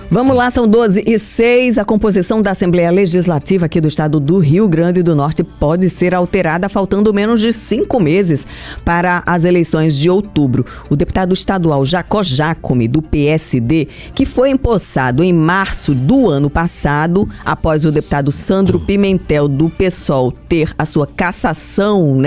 Vamos lá, são 12h06. A composição da Assembleia Legislativa aqui do estado do Rio Grande do Norte pode ser alterada faltando menos de 5 meses para as eleições de outubro. O deputado estadual Jacó Jacome, do PSD, que foi empossado em março do ano passado, após o deputado Sandro Pimentel, do PSOL, ter a sua cassação,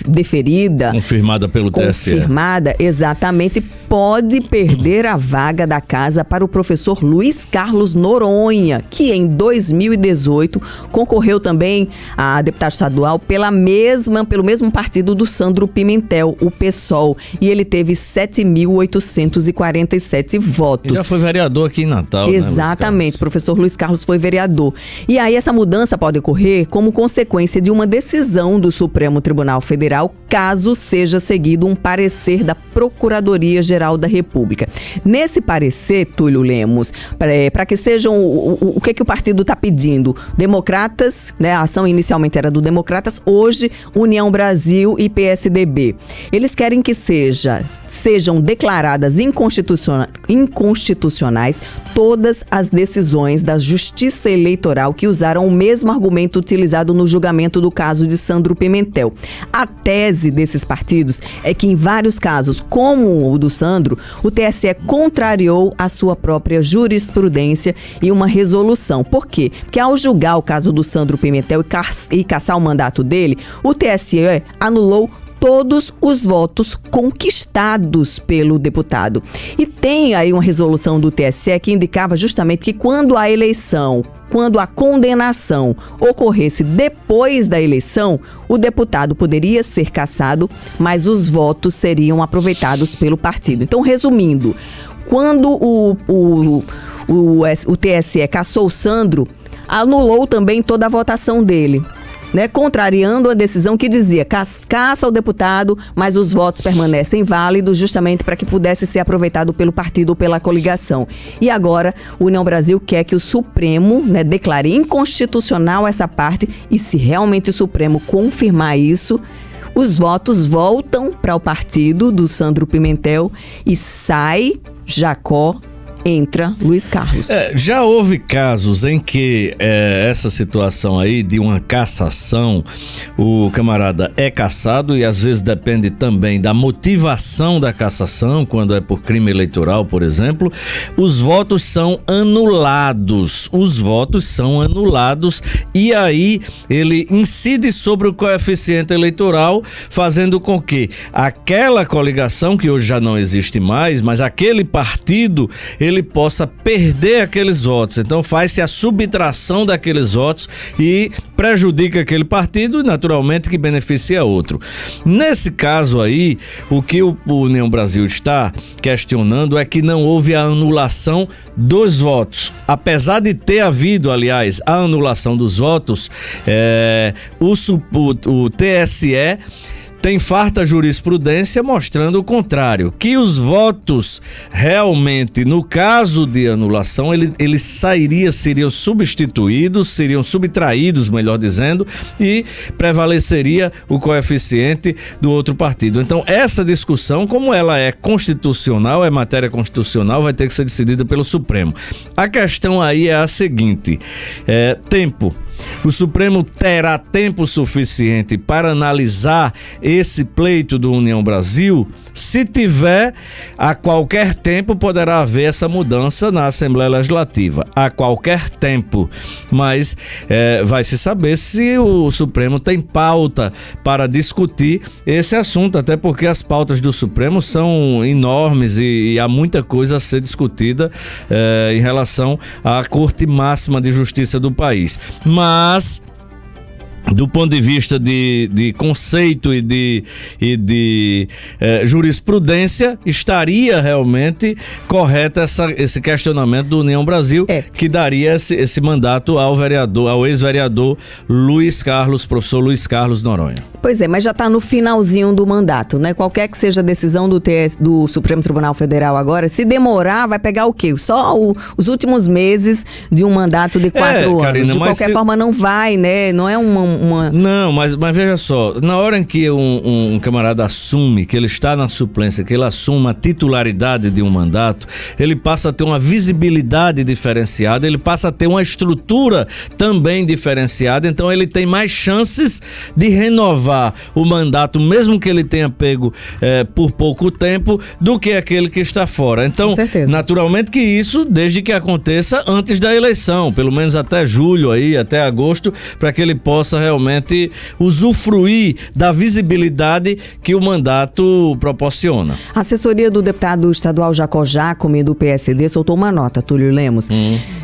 deferida. Confirmada pelo TSE. Confirmada, exatamente, pode perder a vaga da casa para o professor Luiz Carlos Noronha, que em 2018 concorreu também a deputado estadual pelo mesmo partido do Sandro Pimentel, o PSOL, e ele teve 7.847 votos. Ele já foi vereador aqui em Natal, exatamente, professor Luiz Carlos foi vereador. E aí essa mudança pode ocorrer como consequência de uma decisão do Supremo Tribunal Federal, caso seja seguido um parecer da Procuradoria-Geral da República. Nesse parecer, Túlio Lemos, para que sejam o que o partido está pedindo? Democratas, a ação inicialmente era do Democratas, hoje União Brasil e PSDB. Eles querem que sejam declaradas inconstitucionais todas as decisões da Justiça Eleitoral que usaram o mesmo argumento utilizado no julgamento do caso de Sandro Pimentel. A tese desses partidos é que em vários casos, como o do Sandro, o TSE contrariou a sua própria jurisprudência e uma resolução. Por quê? Porque ao julgar o caso do Sandro Pimentel e cassar o mandato dele, o TSE anulou todos os votos conquistados pelo deputado. E tem aí uma resolução do TSE que indicava justamente que quando a condenação ocorresse depois da eleição, o deputado poderia ser cassado, mas os votos seriam aproveitados pelo partido. Então, resumindo, quando o TSE cassou o Sandro, anulou também toda a votação dele, contrariando a decisão que dizia caça o deputado, mas os votos permanecem válidos justamente para que pudesse ser aproveitado pelo partido ou pela coligação. E agora, o União Brasil quer que o Supremo declare inconstitucional essa parte e se realmente o Supremo confirmar isso, os votos voltam para o partido do Sandro Pimentel e sai Jacó, entra Luiz Carlos. Já houve casos em que essa situação aí de uma cassação, o camarada é cassado e às vezes depende também da motivação da cassação, quando é por crime eleitoral, por exemplo, os votos são anulados. E aí ele incide sobre o coeficiente eleitoral, fazendo com que aquela coligação, que hoje já não existe mais, mas aquele partido, ele possa perder aqueles votos. Então faz-se a subtração daqueles votos e prejudica aquele partido e naturalmente que beneficia outro. Nesse caso aí, o que o União Brasil está questionando é que não houve a anulação dos votos. Apesar de ter havido, aliás, a anulação dos votos, o TSE tem farta jurisprudência mostrando o contrário, que os votos realmente, no caso de anulação, eles seriam substituídos, seriam subtraídos, melhor dizendo, e prevaleceria o coeficiente do outro partido. Então, essa discussão, como ela é constitucional, é matéria constitucional, vai ter que ser decidida pelo Supremo. A questão aí é a seguinte, tempo. O Supremo terá tempo suficiente para analisar esse pleito do União Brasil? Se tiver, a qualquer tempo poderá haver essa mudança na Assembleia Legislativa. A qualquer tempo. Mas vai se saber se o Supremo tem pauta para discutir esse assunto, até porque as pautas do Supremo são enormes e há muita coisa a ser discutida em relação à Corte Máxima de Justiça do país. Mas, do ponto de vista de conceito e de jurisprudência, estaria realmente correto esse questionamento do União Brasil, que daria esse mandato ao ex-vereador professor Luiz Carlos Noronha. Pois é, mas já está no finalzinho do mandato, Qualquer que seja a decisão do Supremo Tribunal Federal agora, se demorar, vai pegar o quê? Só os últimos meses de um mandato de 4 anos. Karina, de qualquer forma, não vai, Não é um uma... Não, mas veja só, na hora em que um camarada assume que ele está na suplência, que ele assume a titularidade de um mandato, ele passa a ter uma visibilidade diferenciada, ele passa a ter uma estrutura também diferenciada, então ele tem mais chances de renovar o mandato, mesmo que ele tenha pego por pouco tempo, do que aquele que está fora. Então, naturalmente que isso, desde que aconteça antes da eleição, pelo menos até julho aí, até agosto, para que ele possa realmente usufruir da visibilidade que o mandato proporciona. A assessoria do deputado estadual Jacó Jacome, do PSD, soltou uma nota, Túlio Lemos.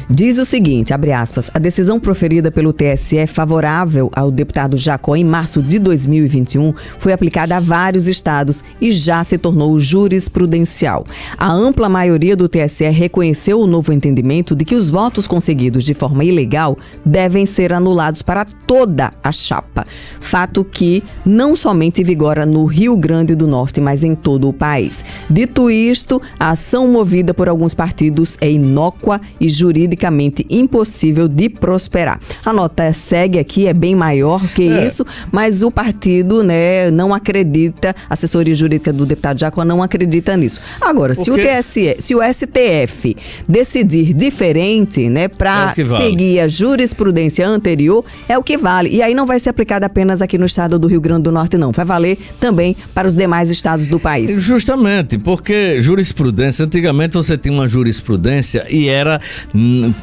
Diz o seguinte, abre aspas, a decisão proferida pelo TSE favorável ao deputado Jacó em março de 2021 foi aplicada a vários estados e já se tornou jurisprudencial. A ampla maioria do TSE reconheceu o novo entendimento de que os votos conseguidos de forma ilegal devem ser anulados para toda a chapa. Fato que não somente vigora no Rio Grande do Norte, mas em todo o país. Dito isto, a ação movida por alguns partidos é inócua e juridicamente impossível de prosperar. A nota segue aqui, é bem maior que isso, mas o partido, né, não acredita, a assessoria jurídica do deputado Jacó não acredita nisso. Agora, se o TSE, se o STF decidir diferente, né, para seguir a jurisprudência anterior, é o que vale. E aí não vai ser aplicada apenas aqui no estado do Rio Grande do Norte, não. Vai valer também para os demais estados do país. Justamente, porque jurisprudência, antigamente você tinha uma jurisprudência e era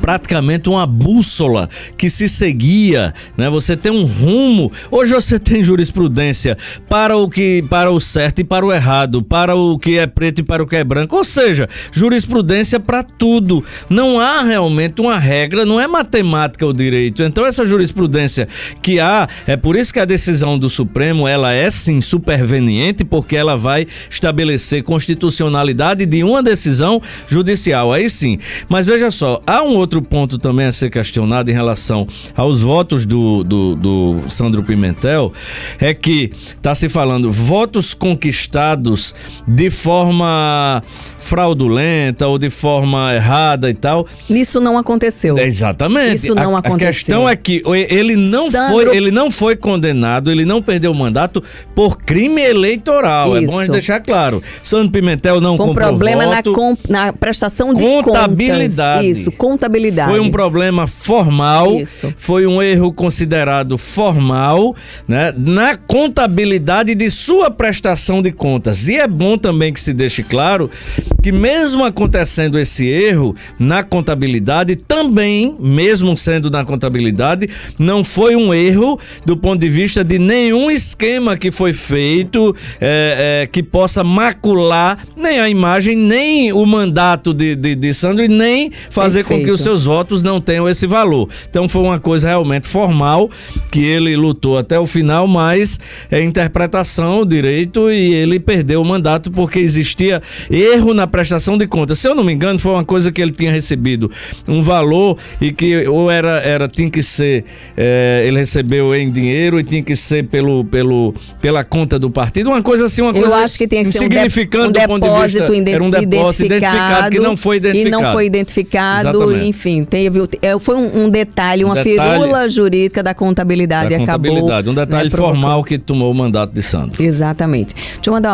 praticamente uma bússola que se seguia, né? Você tem um rumo. Hoje você tem jurisprudência para o certo e para o errado, para o que é preto e para o que é branco. Ou seja, jurisprudência para tudo. Não há realmente uma regra, não é matemática o direito. Então essa jurisprudência que há, é por isso que a decisão do Supremo, ela é sim superveniente, porque ela vai estabelecer constitucionalidade de uma decisão judicial, aí sim. Mas veja só, há um outro ponto também a ser questionado em relação aos votos do Sandro Pimentel, é que está se falando votos conquistados de forma fraudulenta ou de forma errada e tal. Isso não aconteceu. Exatamente. Isso não aconteceu. A questão é que ele não foi condenado, ele não perdeu o mandato por crime eleitoral. Isso. É bom a gente deixar claro. Sandro Pimentel não comprou problema voto. na prestação de contabilidade. Contas. Isso, contabilidade. Foi um problema formal. Isso. Foi um erro considerado formal, né, na contabilidade de sua prestação de contas. E é bom também que se deixe claro que mesmo acontecendo esse erro na contabilidade, também, mesmo sendo na contabilidade, não foi um erro do ponto de vista de nenhum esquema que foi feito que possa macular nem a imagem, nem o mandato de Sandro, e nem fazer com que os seus votos não tenham esse valor. Então foi uma coisa realmente formal, que ele lutou até o final, mas é interpretação, direito, e ele perdeu o mandato porque existia erro na prestação de contas. Se eu não me engano, foi uma coisa que ele tinha recebido um valor e que ou tinha que ser, ele recebeu em dinheiro e tinha que ser pela conta do partido, uma coisa assim, eu acho que tinha que ser um depósito identificado que não foi identificado. E não foi identificado, exatamente. Enfim, foi um detalhe, uma firula jurídica da contabilidade, acabou. Um detalhe formal que tomou o mandato de Sandro. Exatamente. Deixa eu mandar um